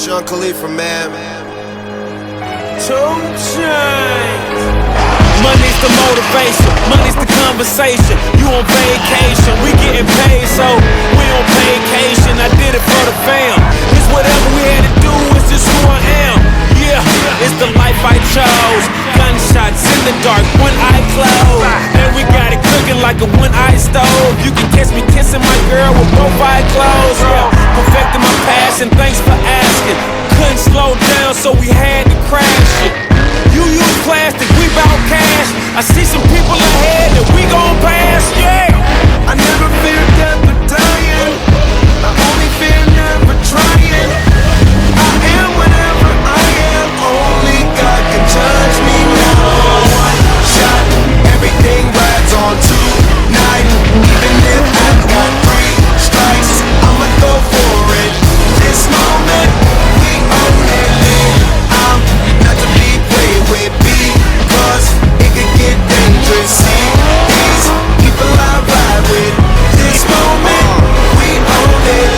Sean Khalifa, man. 2 Chainz. Money's the motivation, money's the conversation. You on vacation, we getting paid, so we on vacation. I did it for the fam. It's whatever we had to do, it's just who I am. Yeah, it's the life I chose. Gunshots in the dark, one eye closed. And we got it cooking like a one-eye stove. You can catch me kissing my girl with both eyes closed. Yeah, perfecting my passion, thanks for asking. Couldn't slow down, so we had to crash it. You use plastic, we bout cash. I see some people ahead that we gon' pass, yeah. I never fear death or dying. I only fear never trying. I am whatever I am. Only God can judge me now. One shot, everything rides on tonight. Even if I've got 3 strikes, I'ma go for it. This moment, we own it. I'm not to be played with because it could get dangerous. See these people I ride with. This moment, we own it.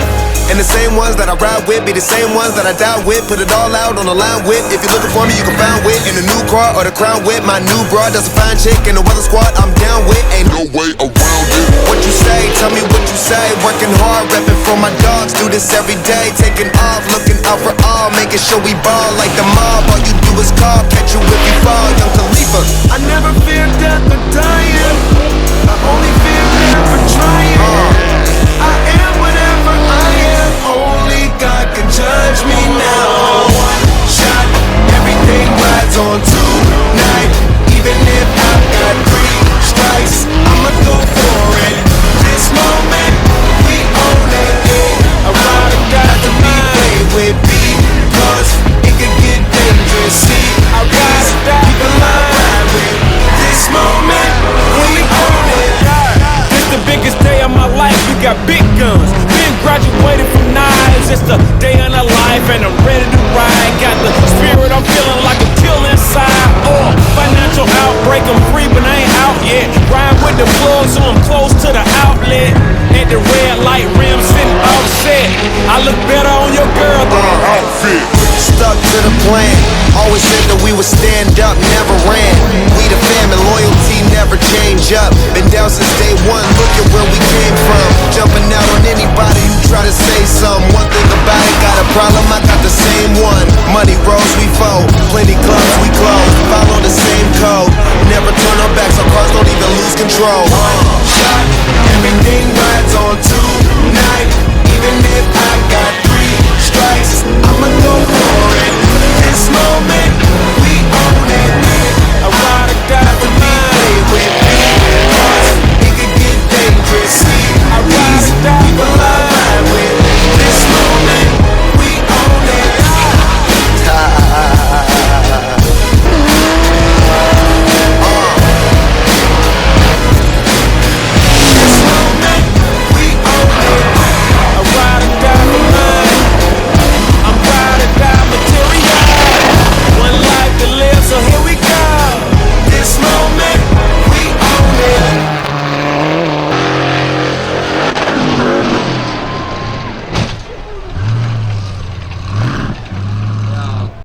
And the same ones that I ride with be the same ones that I die with. Put it all out on the line with. If you're looking for me, you can find wit in the new car or the crown with. My new broad does a fine chick in the weather squad. I'm down with. Ain't no way around it. What you say? Tell me what you say. Working hard, repping for my dogs. Do this every day. Taking off, looking out for all. Making sure we ball like the mob. All you do is call, catch you if you fall. Young Khalifa. I never fear death or dying. I only fear never trying. I am whatever I am. Only God can judge me now. One shot, everything rides on tonight. Even if I've got 3 strikes, I'ma go for it. This moment, we own it. I ride or die Not to be played with because it could get dangerous. See, I ride or die people I ride with. This moment, we own it. It's the biggest day of my life, we got big guns. Been graduated from knives, it's the day of our life and I'm ready to ride. Got the spirit, I'm feeling like a kill inside. Financial outbreak, I'm free but I ain't out yet. Ride with the plug so I'm close to the outlet. At the red light rim sitting offset. I look better on your girl than her outfit. Stuck to the plan. Always said that we would stand up, never ran. We the fam and loyalty never change up. Been down since day